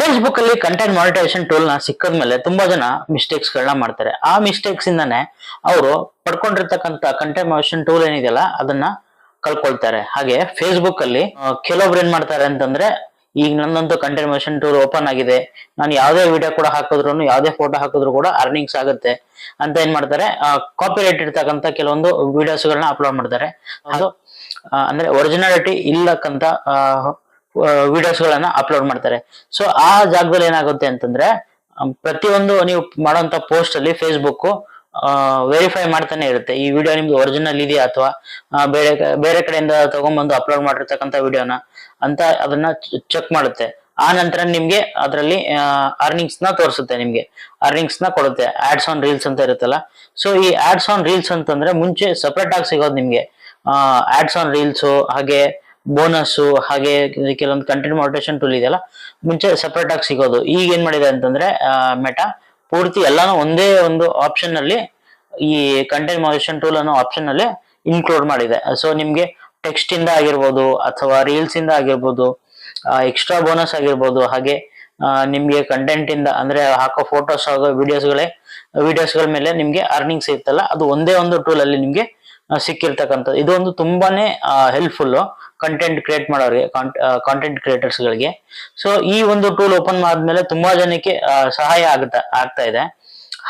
Facebook ಅಲ್ಲಿ content monetisation tool ನ ಸಿಕ್ಕದ್ಮೇಲೆ ತುಂಬಾ ಜನ ಮಿಸ್ಟೇಕ್ಸ್ ಗಳನ್ನ ಮಾಡ್ತಾರೆ. ಆ ಮಿಸ್ಟೇಕ್ಸ್ ಇಂದಾನೆ ಅವರು ಪಡ್ಕೊಂಡಿರ್ತಕ್ಕಂಥ ಕಂಟೆಂಟ್ ಮಾನಿಟೈಸೇಷನ್ ಟೂಲ್ ಏನಿದೆಯಲ್ಲ ಅದನ್ನ ಕಳ್ಕೊಳ್ತಾರೆ. ಹಾಗೆ ಫೇಸ್ಬುಕ್ ಅಲ್ಲಿ ಕೆಲವೊಬ್ರು ಏನ್ ಮಾಡ್ತಾರೆ ಅಂತಂದ್ರೆ, ಈಗ ನನ್ನೊಂದು ಕಂಟೆಂಟ್ ಮಾನಿಟೈಸೇಷನ್ ಟೂಲ್ ಓಪನ್ ಆಗಿದೆ, ನಾನು ಯಾವ್ದೇ ವಿಡಿಯೋ ಕೂಡ ಹಾಕಿದ್ರು ಯಾವ್ದೇ ಫೋಟೋ ಹಾಕಿದ್ರು ಕೂಡ ಅರ್ನಿಂಗ್ಸ್ ಆಗುತ್ತೆ ಅಂತ ಏನ್ ಮಾಡ್ತಾರೆ, ಕಾಪಿ ರೈಟ್ ಇರ್ತಕ್ಕಂಥ ಕೆಲವೊಂದು ವಿಡಿಯೋಸ್ ಗಳನ್ನ ಅಪ್ಲೋಡ್ ಮಾಡ್ತಾರೆ. ಅದು ಅಂದ್ರೆ ಒರಿಜಿನಾಲಿಟಿ ಇಲ್ಲಕ್ಕಂತ ವಿಡಿಯೋಸ್ ಗಳನ್ನ ಅಪ್ಲೋಡ್ ಮಾಡ್ತಾರೆ. ಸೊ ಆ ಜಾಗದಲ್ಲಿ ಏನಾಗುತ್ತೆ ಅಂತಂದ್ರೆ, ಪ್ರತಿಯೊಂದು ನೀವು ಮಾಡುವಂತ ಪೋಸ್ಟ್ ಅಲ್ಲಿ ಫೇಸ್ಬುಕ್ ವೆರಿಫೈ ಮಾಡ್ತಾನೆ ಇರುತ್ತೆ, ಈ ವಿಡಿಯೋ ನಿಮ್ದು ಒರಿಜಿನಲ್ ಇದೆಯಾ ಅಥವಾ ಬೇರೆ ಬೇರೆ ಕಡೆಯಿಂದ ತಗೊಂಡ್ಬಂದು ಅಪ್ಲೋಡ್ ಮಾಡಿರ್ತಕ್ಕಂಥ ವಿಡಿಯೋನ ಅಂತ ಅದನ್ನ ಚೆಕ್ ಮಾಡುತ್ತೆ. ಆ ನಂತರ ನಿಮ್ಗೆ ಅದರಲ್ಲಿ ಅರ್ನಿಂಗ್ಸ್ ನ ತೋರಿಸುತ್ತೆ, ನಿಮ್ಗೆ ಅರ್ನಿಂಗ್ಸ್ ನ ಕೊಡುತ್ತೆ. ಆಡ್ಸ್ ಆನ್ ರೀಲ್ಸ್ ಅಂತ ಇರುತ್ತಲ್ಲ, ಸೊ ಈ ಆಡ್ಸ್ ಆನ್ ರೀಲ್ಸ್ ಅಂತಂದ್ರೆ ಮುಂಚೆ ಸಪರೇಟ್ ಆಗಿ ಸಿಗೋದು ನಿಮ್ಗೆ ಆಡ್ಸ್ ಆನ್ ರೀಲ್ಸ್, ಹಾಗೆ ಬೋನಸ್, ಹಾಗೆ ಕೆಲವೊಂದು ಕಂಟೆಂಟ್ ಮಾನಿಟೈಸೇಷನ್ ಟೂಲ್ ಇದೆಯಲ್ಲ ಮುಂಚೆ ಸಪರೇಟ್ ಆಗಿ ಸಿಗೋದು. ಈಗ ಏನ್ ಮಾಡಿದೆ ಅಂತಂದ್ರೆ ಮೆಟಾ ಪೂರ್ತಿ ಎಲ್ಲಾನು ಒಂದೇ ಒಂದು ಆಪ್ಷನ್ ಅಲ್ಲಿ ಈ ಕಂಟೆಂಟ್ ಮಾನಿಟೈಸೇಷನ್ ಟೂಲ್ ಅನ್ನೋ ಆಪ್ಷನ್ ಅಲ್ಲಿ ಇನ್ಕ್ಲೂಡ್ ಮಾಡಿದೆ. ಸೊ ನಿಮ್ಗೆ ಟೆಕ್ಸ್ಟ್ ಇಂದ ಆಗಿರ್ಬೋದು ಅಥವಾ ರೀಲ್ಸ್ ಇಂದ ಆಗಿರ್ಬೋದು, ಎಕ್ಸ್ಟ್ರಾ ಬೋನಸ್ ಆಗಿರ್ಬೋದು, ಹಾಗೆ ನಿಮ್ಗೆ ಕಂಟೆಂಟ್ ಇಂದ ಅಂದ್ರೆ ಹಾಕೋ ಫೋಟೋಸ್ ಆಗೋ ವಿಡಿಯೋಸ್ಗಳ ಮೇಲೆ ನಿಮ್ಗೆ ಅರ್ನಿಂಗ್ಸ್ ಇರ್ತಲ್ಲ, ಅದು ಒಂದೇ ಒಂದು ಟೂಲ್ ಅಲ್ಲಿ ನಿಮ್ಗೆ ಸಿಕ್ಕಿರ್ತಕ್ಕಂಥದ್ದು. ಇದು ಒಂದು ತುಂಬಾನೇ ಹೆಲ್ಪ್ಫುಲ್ ಕಂಟೆಂಟ್ ಕ್ರಿಯೇಟ್ ಮಾಡೋರಿಗೆ, ಕಾಂಟೆಂಟ್ ಕ್ರಿಯೇಟರ್ಸ್ ಗಳಿಗೆ. ಸೊ ಈ ಒಂದು ಟೂಲ್ ಓಪನ್ ಮಾಡಿದ್ಮೇಲೆ ತುಂಬಾ ಜನಕ್ಕೆ ಸಹಾಯ ಆಗ್ತಾ ಇದೆ.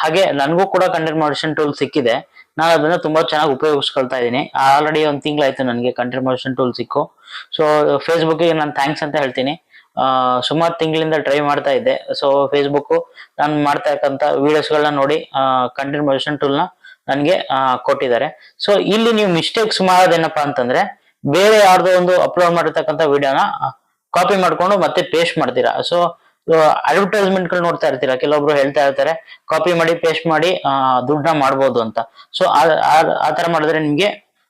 ಹಾಗೆ ನನಗೂ ಕೂಡ ಕಂಟೆಂಟ್ ಮಾನಿಟೈಸೇಷನ್ ಟೂಲ್ ಸಿಕ್ಕಿದೆ, ನಾನು ಅದನ್ನ ತುಂಬಾ ಚೆನ್ನಾಗಿ ಉಪಯೋಗಿಸ್ಕೊಳ್ತಾ ಇದ್ದೀನಿ. ಆಲ್ರೆಡಿ ಒಂದು ತಿಂಗಳಾಯ್ತು ನನಗೆ ಕಂಟೆಂಟ್ ಮಾನಿಟೈಸೇಷನ್ ಟೂಲ್ ಸಿಕ್ಕು. ಸೊ ಫೇಸ್ಬುಕ್ಗೆ ನಾನು ಥ್ಯಾಂಕ್ಸ್ ಅಂತ ಹೇಳ್ತೀನಿ. ಸುಮಾರು ತಿಂಗಳಿಂದ ಟ್ರೈ ಮಾಡ್ತಾ ಇದ್ದೆ. ಸೊ ಫೇಸ್ಬುಕ್ ನಾನು ಮಾಡ್ತಾ ಇರ್ತಕ್ಕಂಥ ವಿಡಿಯೋಸ್ಗಳನ್ನ ನೋಡಿ ಕಂಟೆಂಟ್ ಮಾನಿಟೈಸೇಷನ್ ಟೂಲ್ ನ ನನಗೆ ಕೊಟ್ಟಿದ್ದಾರೆ. ಸೊ ಇಲ್ಲಿ ನೀವು ಮಿಸ್ಟೇಕ್ಸ್ ಮಾಡೋದೇನಪ್ಪಾ ಅಂತಂದ್ರೆ, ಬೇರೆ ಯಾರ್ದೋ ಒಂದು ಅಪ್ಲೋಡ್ ಮಾಡಿರ್ತಕ್ಕಂಥ ವಿಡಿಯೋನ ಕಾಪಿ ಮಾಡ್ಕೊಂಡು ಮತ್ತೆ ಪೇಸ್ಟ್ ಮಾಡ್ತೀರಾ. ಸೊ ಅಡ್ವರ್ಟೈಸ್ಮೆಂಟ್ ಗಳು ನೋಡ್ತಾ ಇರ್ತೀರಾ, ಕೆಲವೊಬ್ರು ಹೇಳ್ತಾ ಇರ್ತಾರೆ ಕಾಪಿ ಮಾಡಿ ಪೇಸ್ಟ್ ಮಾಡಿ ದುಡ್ಡನ್ನ ಮಾಡ್ಬೋದು ಅಂತ. ಸೊ ಆ ತರ ಮಾಡಿದ್ರೆ ನಿಮ್ಗೆ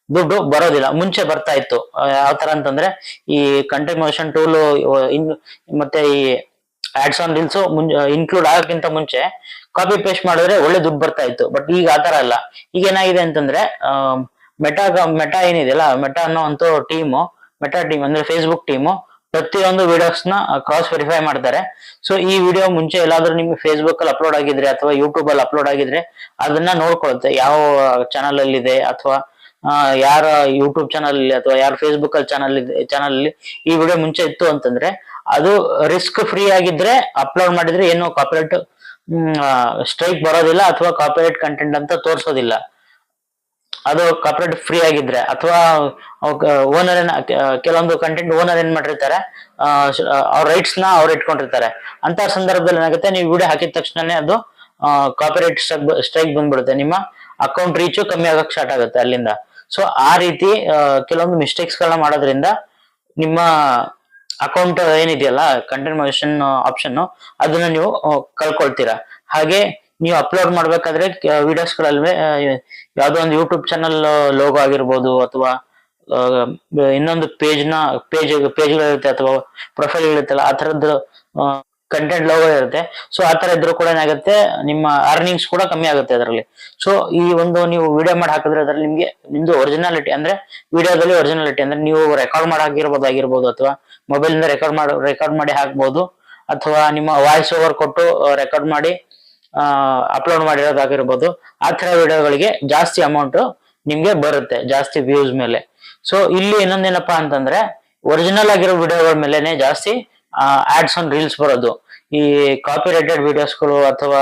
ದುಡ್ಡು ಬರೋದಿಲ್ಲ. ಮುಂಚೆ ಬರ್ತಾ ಇತ್ತು. ಯಾವ ತರ ಅಂತಂದ್ರೆ, ಈ ಕಂಟೆಂಟ್ ಮಾನಿಟೈಸೇಷನ್ ಟೂಲ್ ಮತ್ತೆ ಈ ಆಡ್ಸ್ ಆನ್ ರೀಲ್ಸ್ ಇನ್ಕ್ಲೂಡ್ ಆಗೋಕ್ಕಿಂತ ಮುಂಚೆ ಕಾಪಿ ಪೇಸ್ಟ್ ಮಾಡಿದ್ರೆ ಒಳ್ಳೆ ದುಡ್ಡು ಬರ್ತಾ ಇತ್ತು. ಬಟ್ ಈಗ ಆತರ ಅಲ್ಲ. ಈಗ ಏನಾಗಿದೆ ಅಂತಂದ್ರೆ, ಮೆಟಾ ಏನಿದೆಯಲ್ಲ, ಮೆಟಾ ಅನ್ನೋ ಅಂತ ಮೆಟಾ ಟೀಮ್ ಅಂದ್ರೆ ಫೇಸ್ಬುಕ್ ಟೀಮು ಪ್ರತಿಯೊಂದು ವಿಡಿಯೋಸ್ ನ ಕ್ರಾಸ್ ವೆರಿಫೈ ಮಾಡ್ತಾರೆ. ಸೊ ಈ ವಿಡಿಯೋ ಮುಂಚೆ ಎಲ್ಲಾದ್ರೂ ನಿಮ್ಗೆ ಫೇಸ್ಬುಕ್ ಅಲ್ಲಿ ಅಪ್ಲೋಡ್ ಆಗಿದ್ರೆ ಅಥವಾ ಯೂಟ್ಯೂಬ್ ಅಲ್ಲಿ ಅಪ್ಲೋಡ್ ಆಗಿದ್ರೆ ಅದನ್ನ ನೋಡ್ಕೊಳುತ್ತೆ, ಯಾವ ಚಾನಲ್ ಅಲ್ಲಿ ಇದೆ ಅಥವಾ ಯಾರ ಯೂಟ್ಯೂಬ್ ಚಾನಲ್ ಅಲ್ಲಿ ಅಥವಾ ಯಾರ ಫೇಸ್ಬುಕ್ ಅಲ್ಲಿ ಚಾನಲ್ ಅಲ್ಲಿ ಈ ವಿಡಿಯೋ ಮುಂಚೆ ಇತ್ತು ಅಂತಂದ್ರೆ, ಅದು ರಿಸ್ಕ್ ಫ್ರೀ ಆಗಿದ್ರೆ ಅಪ್ಲೋಡ್ ಮಾಡಿದ್ರೆ ಏನು ಕಾಪಿರೈಟ್ ಸ್ಟ್ರೈಕ್ ಬರೋದಿಲ್ಲ ಅಥವಾ ಕಾಪಿರೈಟ್ ಕಂಟೆಂಟ್ ಅಂತ ತೋರಿಸೋದಿಲ್ಲ. ಅದು ಕಾಪಿರೈಟ್ ಫ್ರೀ ಆಗಿದ್ರೆ, ಅಥವಾ ಓನರ್ ಕೆಲವೊಂದು ಕಂಟೆಂಟ್ ಓನರ್ ಏನ್ ಮಾಡಿರ್ತಾರೆ, ಅವ್ರ ರೈಟ್ಸ್ ನ ಅವ್ರು ಇಟ್ಕೊಂಡಿರ್ತಾರೆ. ಅಂತ ಸಂದರ್ಭದಲ್ಲಿ ಏನಾಗುತ್ತೆ, ನೀವು ವಿಡಿಯೋ ಹಾಕಿದ ತಕ್ಷಣನೇ ಅದು ಕಾಪಿರೈಟ್ ಸ್ಟ್ರೈಕ್ ಬಂದ್ಬಿಡುತ್ತೆ, ನಿಮ್ಮ ಅಕೌಂಟ್ ರೀಚು ಕಮ್ಮಿ ಆಗಕ್ ಸ್ಟಾರ್ಟ್ ಆಗುತ್ತೆ ಅಲ್ಲಿಂದ. ಸೊ ಆ ರೀತಿ ಕೆಲವೊಂದು ಮಿಸ್ಟೇಕ್ಸ್ ಗಳನ್ನ ಮಾಡೋದ್ರಿಂದ ನಿಮ್ಮ ಅಕೌಂಟ್ ಏನಿದೆಯಲ್ಲ ಕಂಟೆಂಟ್ ಮಾನಿಟೈಸೇಷನ್ ಆಪ್ಷನ್ ಅದನ್ನ ನೀವು ಕಳ್ಕೊಳ್ತೀರಾ. ಹಾಗೆ ನೀವು ಅಪ್ಲೋಡ್ ಮಾಡ್ಬೇಕಾದ್ರೆ ವಿಡಿಯೋಸ್ಗಳಲ್ಲಿ ಯಾವ್ದೋ ಒಂದು ಯೂಟ್ಯೂಬ್ ಚಾನಲ್ ಲೋಗೋ ಆಗಿರ್ಬೋದು ಅಥವಾ ಇನ್ನೊಂದು ಪೇಜ್ಗಳಿರುತ್ತೆ ಅಥವಾ ಪ್ರೊಫೈಲ್ ಇರುತ್ತಲ್ಲ, ಆ ತರದ್ದು ಕಂಟೆಂಟ್ ಲೋಗೋ ಇರುತ್ತೆ. ಸೊ ಆ ತರ ಇದ್ರೂ ಕೂಡ ಏನಾಗುತ್ತೆ, ನಿಮ್ಮ ಅರ್ನಿಂಗ್ಸ್ ಕೂಡ ಕಮ್ಮಿ ಆಗುತ್ತೆ ಅದರಲ್ಲಿ. ಸೊ ಈ ಒಂದು ನೀವು ವಿಡಿಯೋ ಮಾಡಿ ಹಾಕಿದ್ರೆ ಅದ್ರಲ್ಲಿ ನಿಮ್ದು ಒರಿಜಿನಾಲಿಟಿ ಅಂದ್ರೆ ವಿಡಿಯೋದಲ್ಲಿ ಒರಿಜಿನಾಲಿಟಿ ಅಂದ್ರೆ ನೀವು ರೆಕಾರ್ಡ್ ಆಗಿರ್ಬೋದು ಅಥವಾ ಮೊಬೈಲ್ ಇಂದ ರೆಕಾರ್ಡ್ ಮಾಡಿ ಹಾಕ್ಬೋದು, ಅಥವಾ ನಿಮ್ಮ ವಾಯ್ಸ್ ಓವರ್ ಕೊಟ್ಟು ರೆಕಾರ್ಡ್ ಮಾಡಿ ಅಪ್ಲೋಡ್ ಮಾಡಿರೋದಾಗಿರ್ಬೋದು. ಆ ತರ ವಿಡಿಯೋಗಳಿಗೆ ಜಾಸ್ತಿ ಅಮೌಂಟ್ ನಿಮ್ಗೆ ಬರುತ್ತೆ, ಜಾಸ್ತಿ ವ್ಯೂಸ್ ಮೇಲೆ. ಸೊ ಇಲ್ಲಿ ಇನ್ನೊಂದೇನಪ್ಪಾ ಅಂತಂದ್ರೆ, ಒರಿಜಿನಲ್ ಆಗಿರೋ ವಿಡಿಯೋಗಳ ಮೇಲೆನೆ ಜಾಸ್ತಿ ಆಡ್ಸ್ ಆನ್ ರೀಲ್ಸ್ ಬರೋದು. ಈ ಕಾಪಿರೈಟೆಡ್ ವಿಡಿಯೋಸ್ಗಳು ಅಥವಾ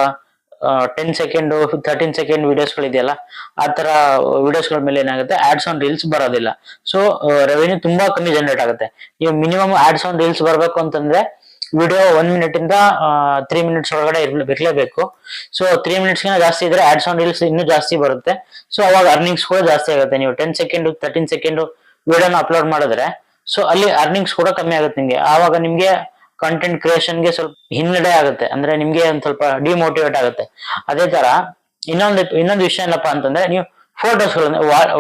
10 ಸೆಕೆಂಡ್ 13 ಸೆಕೆಂಡ್ ವಿಡಿಯೋಸ್ಗಳು ಇದೆಯಲ್ಲ, ಆ ತರ ವಿಡಿಯೋಸ್ಗಳ ಮೇಲೆ ಏನಾಗುತ್ತೆ, ಆಡ್ಸ್ ಆನ್ ರೀಲ್ಸ್ ಬರೋದಿಲ್ಲ. ಸೊ ರೆವೆನ್ಯೂ ತುಂಬಾ ಕಮ್ಮಿ ಜನರೇಟ್ ಆಗುತ್ತೆ. ನೀವು ಮಿನಿಮಮ್ ಆಡ್ಸ್ ಆನ್ ರೀಲ್ಸ್ ಬರ್ಬೇಕು ಅಂತಂದ್ರೆ ವಿಡಿಯೋ 1 ಮಿನಿಟ್ ಇಂದ 3 ಮಿನಿಟ್ಸ್ ಒಳಗಡೆ ಇರ್ಲೇಬೇಕು. ಸೊ 3 ಮಿನಿಟ್ಸ್ ಜಾಸ್ತಿ ಇದ್ರೆ ಆಡ್ಸ್ ಆನ್ ರೀಲ್ಸ್ ಇನ್ನೂ ಜಾಸ್ತಿ ಬರುತ್ತೆ. ಸೊ ಅವಾಗ ಅರ್ನಿಂಗ್ಸ್ ಕೂಡ ಜಾಸ್ತಿ ಆಗುತ್ತೆ. ನೀವು 10 ಸೆಕೆಂಡ್ 13 ಸೆಕೆಂಡ್ ವಿಡಿಯೋನ ಅಪ್ಲೋಡ್ ಮಾಡಿದ್ರೆ ಸೊ ಅಲ್ಲಿ ಅರ್ನಿಂಗ್ಸ್ ಕೂಡ ಕಮ್ಮಿ ಆಗುತ್ತೆ ನಿಮ್ಗೆ. ಆವಾಗ ನಿಮ್ಗೆ ಕಂಟೆಂಟ್ ಕ್ರಿಯೇಷನ್ಗೆ ಸ್ವಲ್ಪ ಹಿನ್ನಡೆ ಆಗುತ್ತೆ, ಅಂದ್ರೆ ನಿಮ್ಗೆ ಒಂದ್ ಸ್ವಲ್ಪ ಡಿಮೋಟಿವೇಟ್ ಆಗುತ್ತೆ. ಅದೇ ತರ ಇನ್ನೊಂದು ವಿಷಯ ಏನಪ್ಪಾ ಅಂತಂದ್ರೆ, ನೀವು ಫೋಟೋಸ್ಗಳು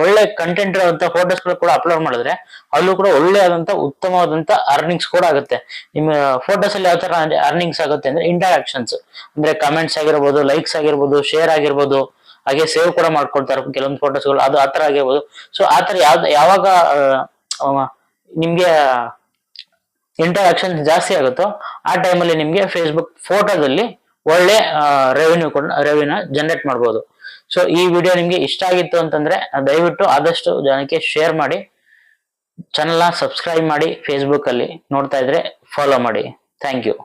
ಒಳ್ಳೆ ಕಂಟೆಂಟ್ ಇರುವಂತ ಫೋಟೋಸ್ಗಳು ಕೂಡ ಅಪ್ಲೋಡ್ ಮಾಡಿದ್ರೆ ಅಲ್ಲೂ ಕೂಡ ಒಳ್ಳೆಯಾದಂತ ಉತ್ತಮವಾದಂತ ಅರ್ನಿಂಗ್ಸ್ ಕೂಡ ಆಗುತ್ತೆ. ನಿಮ್ಮ ಫೋಟೋಸ್ ಅಲ್ಲಿ ಯಾವ ತರ ಅರ್ನಿಂಗ್ಸ್ ಆಗುತ್ತೆ ಅಂದ್ರೆ, ಇಂಟರಾಕ್ಷನ್ಸ್ ಅಂದ್ರೆ ಕಮೆಂಟ್ಸ್ ಆಗಿರ್ಬೋದು, ಲೈಕ್ಸ್ ಆಗಿರ್ಬೋದು, ಶೇರ್ ಆಗಿರ್ಬೋದು, ಹಾಗೆ ಸೇವ್ ಕೂಡ ಮಾಡ್ಕೊಳ್ತಾರೆ ಕೆಲವೊಂದು ಫೋಟೋಸ್ಗಳು, ಅದು ಆತರ ಆಗಿರ್ಬೋದು. ಸೊ ಆತರ ಯಾವಾಗ ನಿಮ್ಗೆ ಇಂಟರಾಕ್ಷನ್ ಜಾಸ್ತಿ ಆಗುತ್ತೋ ಆ ಟೈಮಲ್ಲಿ ನಿಮ್ಗೆ ಫೇಸ್ಬುಕ್ ಫೋಟೋದಲ್ಲಿ ಒಳ್ಳೆ ರೆವಿನ್ಯೂ ಜನರೇಟ್ ಮಾಡ್ಬೋದು. ಸೊ ಈ ವಿಡಿಯೋ ನಿಮ್ಗೆ ಇಷ್ಟ ಆಗಿತ್ತು ಅಂತಂದ್ರೆ ದಯವಿಟ್ಟು ಆದಷ್ಟು ಜನಕ್ಕೆ ಶೇರ್ ಮಾಡಿ, ಚಾನಲ್ನ ಸಬ್ಸ್ಕ್ರೈಬ್ ಮಾಡಿ, ಫೇಸ್ಬುಕ್ ಅಲ್ಲಿ ನೋಡ್ತಾ ಇದ್ರೆ ಫಾಲೋ ಮಾಡಿ. Thank you.